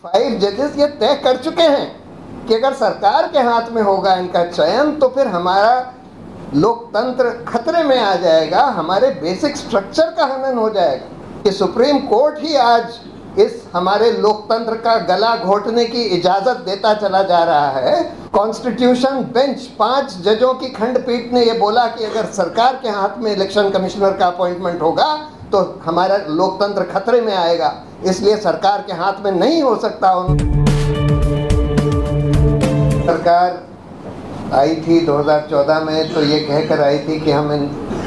5 जजेस ये तय कर चुके हैं कि अगर सरकार के हाथ में होगा इनका चयन तो फिर हमारा लोकतंत्र खतरे में आ जाएगा, हमारे बेसिक स्ट्रक्चर का हनन हो जाएगा। कि सुप्रीम कोर्ट ही आज इस हमारे लोकतंत्र का गला घोटने की इजाजत देता चला जा रहा है। कॉन्स्टिट्यूशन बेंच 5 जजों की खंडपीठ ने यह बोला कि अगर सरकार के हाथ में इलेक्शन कमिश्नर का अपॉइंटमेंट होगा तो हमारा लोकतंत्र खतरे में आएगा, इसलिए सरकार के हाथ में नहीं हो सकता। सरकार आई थी 2014 में तो ये कहकर आई थी कि हम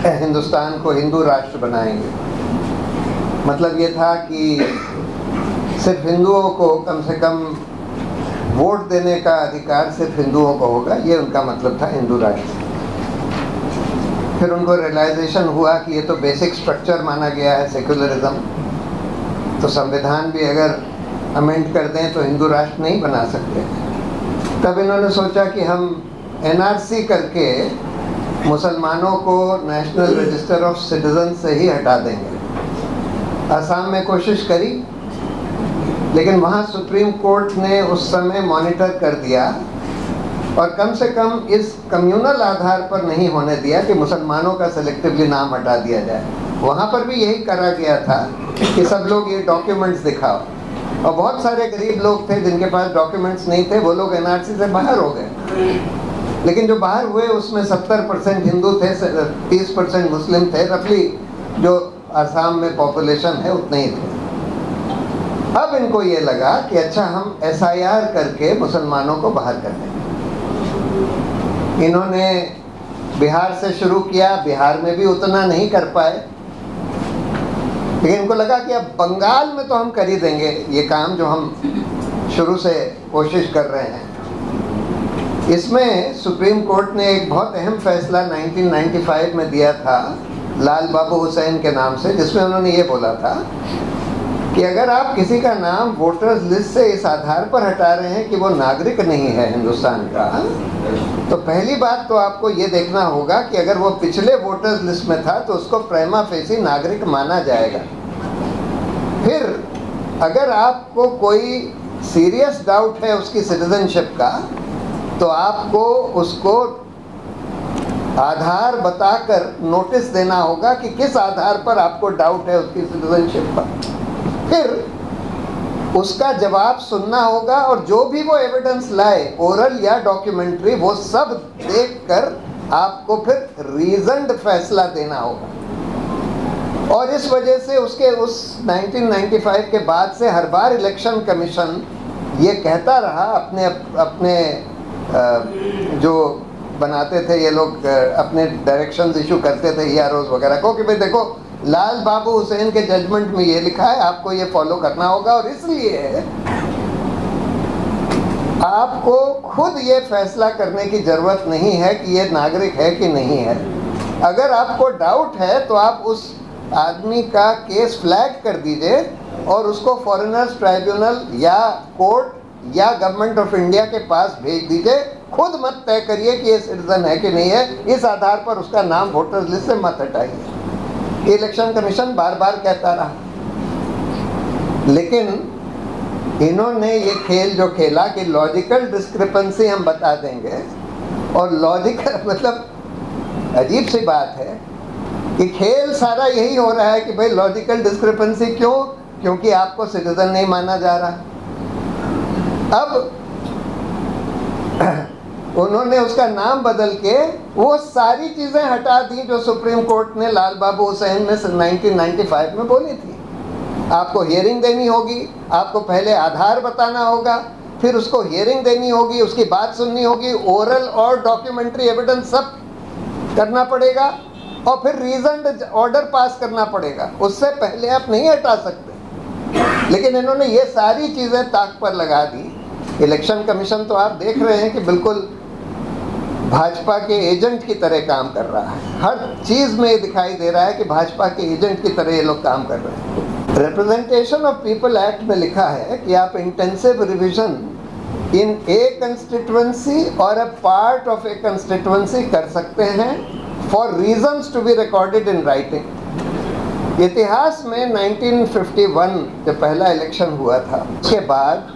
हिंदुस्तान को हिंदू राष्ट्र बनाएंगे। मतलब ये था कि सिर्फ हिंदुओं को कम से कम वोट देने का अधिकार सिर्फ हिंदुओं को होगा, ये उनका मतलब था हिंदू राष्ट्र। फिर उनको रियलाइजेशन हुआ कि ये तो बेसिक स्ट्रक्चर माना गया है सेक्युलरिज्म, तो संविधान भी अगर अमेंड कर दें तो हिंदू राष्ट्र नहीं बना सकते। तब इन्होंने सोचा कि हम एनआरसी करके मुसलमानों को नेशनल रजिस्टर ऑफ सिटीजन से ही हटा देंगे। असम में कोशिश करी, लेकिन वहाँ सुप्रीम कोर्ट ने उस समय मॉनिटर कर दिया और कम से कम इस कम्युनल आधार पर नहीं होने दिया कि मुसलमानों का सेलेक्टिवली नाम हटा दिया जाए। वहाँ पर भी यही करा गया था कि सब लोग ये डॉक्यूमेंट्स दिखाओ, और बहुत सारे गरीब लोग थे जिनके पास डॉक्यूमेंट्स नहीं थे, वो लोग एनआरसी से बाहर हो गए। लेकिन जो बाहर हुए उसमें 70% हिंदू थे, 30% मुस्लिम थे, रफली जो असम में पॉपुलेशन है उतने ही थे। अब इनको ये लगा कि अच्छा हम एसआईआर करके मुसलमानों को बाहर कर देंगे। इन्होंने बिहार से शुरू किया, बिहार में भी उतना नहीं कर पाए, लेकिन इनको लगा कि अब बंगाल में तो हम कर ही देंगे ये काम जो हम शुरू से कोशिश कर रहे हैं। इसमें सुप्रीम कोर्ट ने एक बहुत अहम फैसला 1995 में दिया था लाल बाबू हुसैन के नाम से, जिसमें उन्होंने ये बोला था कि अगर आप किसी का नाम वोटर्स लिस्ट से इस आधार पर हटा रहे हैं कि वो नागरिक नहीं है हिंदुस्तान का, तो पहली बात तो आपको ये देखना होगा कि अगर वो पिछले वोटर्स लिस्ट में था तो उसको प्रिमा फेसी नागरिक माना जाएगा। फिर अगर आपको कोई सीरियस डाउट है उसकी सिटीजनशिप का, तो आपको उसको आधार बताकर नोटिस देना होगा कि किस आधार पर आपको डाउट है उसकी सिटीजनशिप पर। फिर उसका जवाब सुनना होगा और जो भी वो एविडेंस लाए, ओरल या डॉक्यूमेंट्री, वो सब देखकर आपको फिर रीजन्ड फैसला देना होगा। और इस वजह से उसके उस 1995 के बाद से हर बार इलेक्शन कमीशन ये कहता रहा अपने जो बनाते थे ये लोग, अपने डायरेक्शंस इशू करते थे EROs वगैरह को, कि भाई देखो लाल बाबू हुसैन के जजमेंट में ये लिखा है, आपको ये फॉलो करना होगा, और इसलिए आपको खुद ये फैसला करने की जरूरत नहीं है कि ये नागरिक है कि नहीं है। अगर आपको डाउट है तो आप उस आदमी का केस फ्लैग कर दीजिए और उसको फॉरेनर्स ट्राइब्यूनल या कोर्ट या गवर्नमेंट ऑफ इंडिया के पास भेज दीजिए। खुद मत तय करिए कि ये सिटीजन है कि नहीं है, इस आधार पर उसका नाम वोटर्स लिस्ट से मत हटाइए। इलेक्शन कमीशन बार बार कहता रहा, लेकिन इन्होंने ये खेल जो खेला कि लॉजिकल डिस्क्रिपेंसी हम बता देंगे, और लॉजिकल मतलब अजीब सी बात है कि खेल सारा यही हो रहा है कि भाई लॉजिकल डिस्क्रिपेंसी क्यों? क्योंकि आपको सिटीजन नहीं माना जा रहा। अब उन्होंने उसका नाम बदल के वो सारी चीज़ें हटा दी जो सुप्रीम कोर्ट ने लाल बाबू हुसैन में 1995 में बोली थी। आपको हियरिंग देनी होगी, आपको पहले आधार बताना होगा, फिर उसको हियरिंग देनी होगी, उसकी बात सुननी होगी, ओरल और डॉक्यूमेंट्री एविडेंस सब करना पड़ेगा, और फिर रीजन्ड ऑर्डर पास करना पड़ेगा। उससे पहले आप नहीं हटा सकते। लेकिन इन्होंने ये सारी चीज़ें ताक पर लगा दी। इलेक्शन कमीशन तो आप देख रहे हैं कि बिल्कुल भाजपा के एजेंट की तरह काम कर रहा है। हर चीज़ में ये दिखाई दे रहा है कि भाजपा के एजेंट की तरह ये लोग काम कर रहे हैं। रिप्रेजेंटेशन ऑफ पीपल एक्ट में लिखा है कि आप intensive revision in a constituency और a part of a constituency कर सकते हैं for reasons to be recorded in writing. इतिहास में 1951 जब पहला इलेक्शन हुआ था, उसके बाद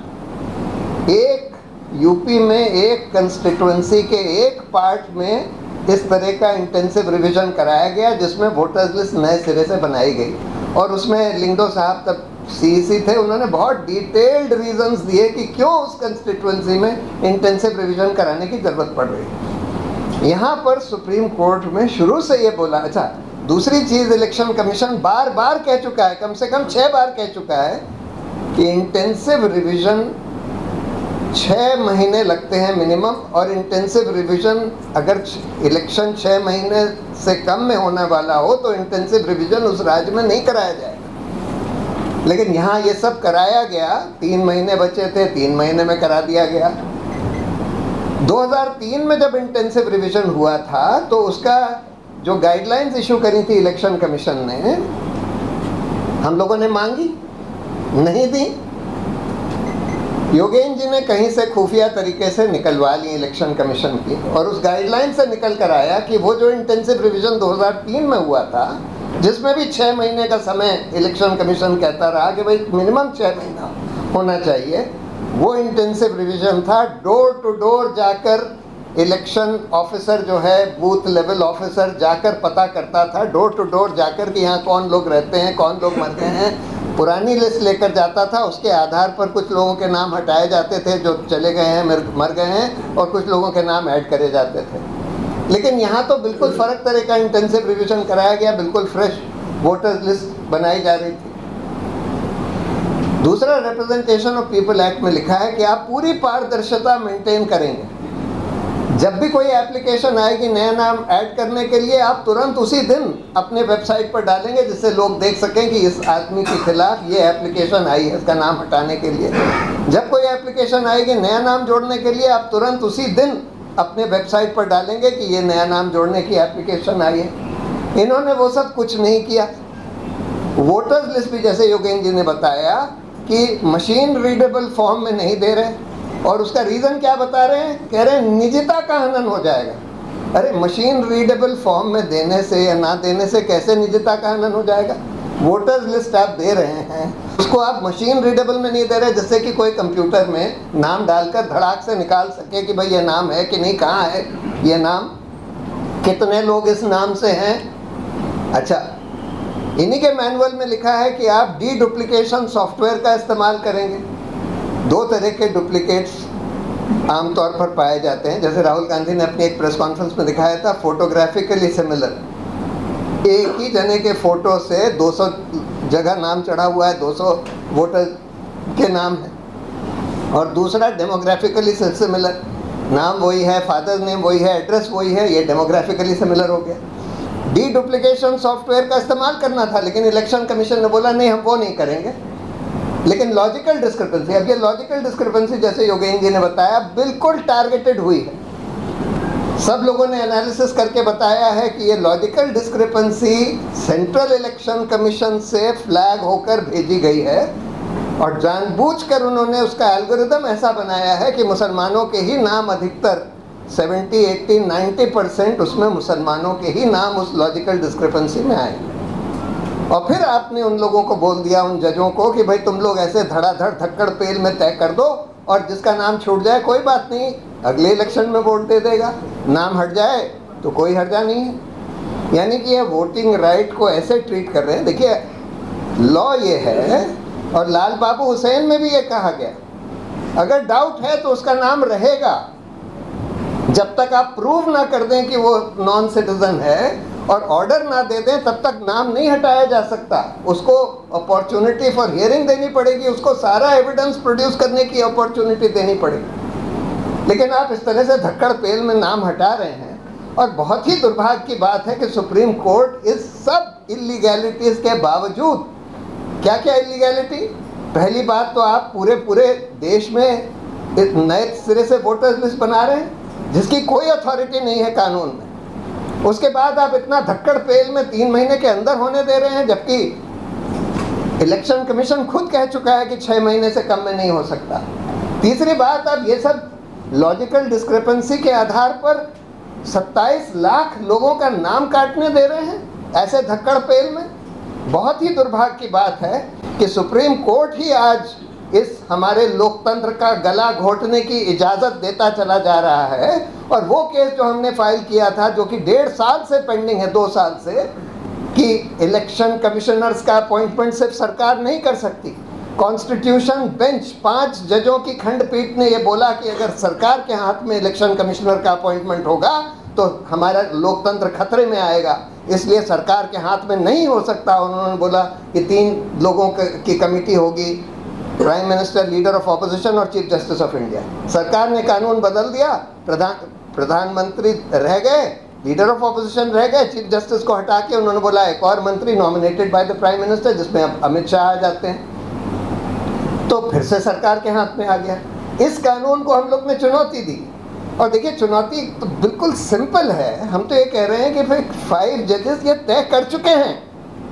एक यूपी में एक कंस्टिट्यूएंसी के एक पार्ट में इस तरह का इंटेंसिव रिवीजन कराया गया जिसमें वोटर्स लिस्ट नए सिरे से बनाई गई, और उसमें लिंगडो साहब तब सीईसी थे, उन्होंने बहुत डिटेल्ड रीजंस दिए कि क्यों उस कंस्टिट्यूएंसी में इंटेंसिव रिवीजन कराने की ज़रूरत पड़ रही। यहाँ पर सुप्रीम कोर्ट में शुरू से ये बोला। अच्छा, दूसरी चीज़, इलेक्शन कमीशन बार बार कह चुका है, कम से कम 6 बार कह चुका है कि इंटेंसिव रिवीजन 6 महीने लगते हैं मिनिमम, और इंटेंसिव रिवीजन अगर इलेक्शन 6 महीने से कम में होने वाला हो तो इंटेंसिव रिवीजन उस राज्य में नहीं कराया जाएगा। लेकिन यहाँ ये सब कराया गया, 3 महीने बचे थे, 3 महीने में करा दिया गया। 2003 में जब इंटेंसिव रिवीजन हुआ था तो उसका जो गाइडलाइंस इशू करी थी इलेक्शन कमीशन ने, हम लोगों ने मांगी, नहीं दी। योगेंद्र जी ने कहीं से खुफिया तरीके से निकलवा ली इलेक्शन कमीशन की, और उस गाइडलाइन से निकल कर आया कि वो जो इंटेंसिव रिवीजन 2003 में हुआ था, जिसमें भी 6 महीने का समय इलेक्शन कमीशन कहता रहा कि भाई मिनिमम 6 महीना होना चाहिए, वो इंटेंसिव रिवीजन था। डोर टू डोर जाकर इलेक्शन ऑफिसर जो है, बूथ लेवल ऑफिसर जाकर पता करता था, डोर टू डोर जाकर कि यहाँ कौन लोग रहते हैं, कौन लोग मरते हैं, पुरानी लिस्ट लेकर जाता था। उसके आधार पर कुछ लोगों के नाम हटाए जाते थे जो चले गए हैं, मर गए हैं, और कुछ लोगों के नाम ऐड करे जाते थे। लेकिन यहाँ तो बिल्कुल फ़र्क तरह का इंटेंसिव रिवीजन कराया गया, बिल्कुल फ्रेश वोटर्स लिस्ट बनाई जा रही थी। दूसरा, रिप्रेजेंटेशन ऑफ पीपल एक्ट में लिखा है कि आप पूरी पारदर्शिता मेंटेन करेंगे। जब भी कोई एप्लीकेशन आएगी नया नाम ऐड करने के लिए, आप तुरंत उसी दिन अपने वेबसाइट पर डालेंगे जिससे लोग देख सकें कि इस आदमी के खिलाफ ये एप्लीकेशन आई है इसका नाम हटाने के लिए। जब कोई एप्लीकेशन आएगी नया नाम जोड़ने के लिए, आप तुरंत उसी दिन अपने वेबसाइट पर डालेंगे कि ये नया नाम जोड़ने की एप्लीकेशन आई है। इन्होंने वो सब कुछ नहीं किया। वोटर्स लिस्ट भी जैसे योगेंद्र जी ने बताया कि मशीन रीडेबल फॉर्म में नहीं दे रहे, और उसका रीज़न क्या बता रहे हैं, कह रहे हैं निजता का हनन हो जाएगा। अरे मशीन रीडेबल फॉर्म में देने से या ना देने से कैसे निजता का हनन हो जाएगा? वोटर्स लिस्ट आप दे रहे हैं, उसको आप मशीन रीडेबल में नहीं दे रहे, जिससे कि कोई कंप्यूटर में नाम डालकर धड़ाक से निकाल सके कि भाई ये नाम है कि नहीं, कहाँ है ये नाम, कितने लोग इस नाम से हैं। अच्छा, इन्हीं के मैनुअल में लिखा है कि आप डी डुप्लीकेशन सॉफ्टवेयर का इस्तेमाल करेंगे। 2 तरह के डुप्लीकेट्स आमतौर पर पाए जाते हैं, जैसे राहुल गांधी ने अपनी एक प्रेस कॉन्फ्रेंस में दिखाया था, फोटोग्राफिकली सिमिलर। एक ही जने के फ़ोटो से 200 जगह नाम चढ़ा हुआ है, 200 वोटर के नाम है। और दूसरा डेमोग्राफिकली सिमिलर, नाम वही है, फादर नेम वही है, एड्रेस वही है, ये डेमोग्राफिकली सिमिलर हो गया। डी डुप्लीकेशन सॉफ्टवेयर का इस्तेमाल करना था, लेकिन इलेक्शन कमीशन ने बोला नहीं, हम वो नहीं करेंगे। लेकिन लॉजिकल डिस्क्रिपेंसी, अब ये लॉजिकल डिस्क्रिपेंसी जैसे योगेंद्र जी ने बताया बिल्कुल टारगेटेड हुई है। सब लोगों ने एनालिसिस करके बताया है कि ये logical discrepancy central election commission से फ्लैग होकर भेजी गई है, और जानबूझकर उन्होंने उसका एल्गोरिदम ऐसा बनाया है कि मुसलमानों के ही नाम अधिकतर 70, 80, 90% उसमें मुसलमानों के ही नाम उस लॉजिकल डिस्क्रिपेंसी में आए। और फिर आपने उन लोगों को बोल दिया, उन जजों को, कि भाई तुम लोग ऐसे धड़ाधड़ धक्कड़ पेल में तय कर दो, और जिसका नाम छूट जाए कोई बात नहीं, अगले इलेक्शन में वोट दे देगा, नाम हट जाए तो कोई हर्जा नहीं है। यानी कि ये वोटिंग राइट को ऐसे ट्रीट कर रहे हैं। देखिए, लॉ ये है, और लाल बाबू हुसैन में भी ये कहा गया, अगर डाउट है तो उसका नाम रहेगा, जब तक आप प्रूव ना कर दें कि वो नॉन सिटीजन है और ऑर्डर ना दे दें तब तक नाम नहीं हटाया जा सकता। उसको अपॉर्चुनिटी फॉर हियरिंग देनी पड़ेगी, उसको सारा एविडेंस प्रोड्यूस करने की अपॉर्चुनिटी देनी पड़ेगी। लेकिन आप इस तरह से धक्कड़ पेल में नाम हटा रहे हैं। और बहुत ही दुर्भाग्य की बात है कि सुप्रीम कोर्ट इस सब इलीगैलिटीज़ के बावजूद, क्या क्या इलीगैलिटी, पहली बात तो आप पूरे देश में नए सिरे से वोटर्स लिस्ट बना रहे हैं जिसकी कोई अथॉरिटी नहीं है कानून में। उसके बाद आप इतना धक्कड़ पेल में 3 महीने के अंदर होने दे रहे हैं, जबकि इलेक्शन कमीशन खुद कह चुका है कि 6 महीने से कम में नहीं हो सकता। तीसरी बात, आप ये सब लॉजिकल डिस्क्रिपेंसी के आधार पर 27 लाख लोगों का नाम काटने दे रहे हैं ऐसे धक्कड़ पेल में। बहुत ही दुर्भाग्य की बात है कि सुप्रीम कोर्ट ही आज इस हमारे लोकतंत्र का गला घोटने की इजाज़त देता चला जा रहा है। और वो केस जो हमने फाइल किया था, जो कि 1.5 साल से पेंडिंग है, 2 साल से, कि इलेक्शन कमिश्नर्स का अपॉइंटमेंट सिर्फ सरकार नहीं कर सकती। कॉन्स्टिट्यूशन बेंच 5 जजों की खंडपीठ ने ये बोला कि अगर सरकार के हाथ में इलेक्शन कमिश्नर का अपॉइंटमेंट होगा तो हमारा लोकतंत्र खतरे में आएगा, इसलिए सरकार के हाथ में नहीं हो सकता। उन्होंने बोला कि 3 लोगों की कमेटी होगी, prime minister, leader of opposition और चीफ जस्टिस ऑफ इंडिया। सरकार ने कानून बदल दिया, प्रधानमंत्री रह गए, लीडर ऑफ ऑपोजिशन रह गए, चीफ जस्टिस को हटा के उन्होंने बोला एक और मंत्री nominated by the prime minister, जिसमें अब अमित शाह आ जाते हैं। तो फिर से सरकार के हाथ में आ गया। इस कानून को हम लोग ने चुनौती दी। और देखिए, चुनौती तो बिल्कुल सिंपल है। हम तो ये कह रहे हैं कि फिर 5 जजेस ये तय कर चुके हैं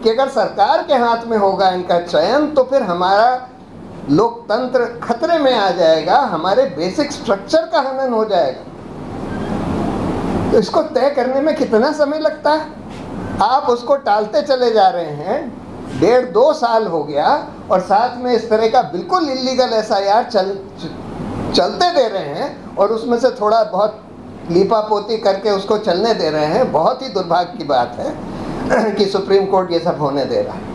कि अगर सरकार के हाथ में होगा इनका चयन तो फिर हमारा लोकतंत्र खतरे में आ जाएगा, हमारे बेसिक स्ट्रक्चर का हनन हो जाएगा। तो इसको तय करने में कितना समय लगता है? आप उसको टालते चले जा रहे हैं। 1.5-2 साल हो गया और साथ में इस तरह का बिल्कुल इलीगल SIR चलते दे रहे हैं और उसमें से थोड़ा बहुत लीपापोती करके उसको चलने दे रहे हैं। बहुत ही दुर्भाग्य की बात है कि सुप्रीम कोर्ट ये सब होने दे रहा है।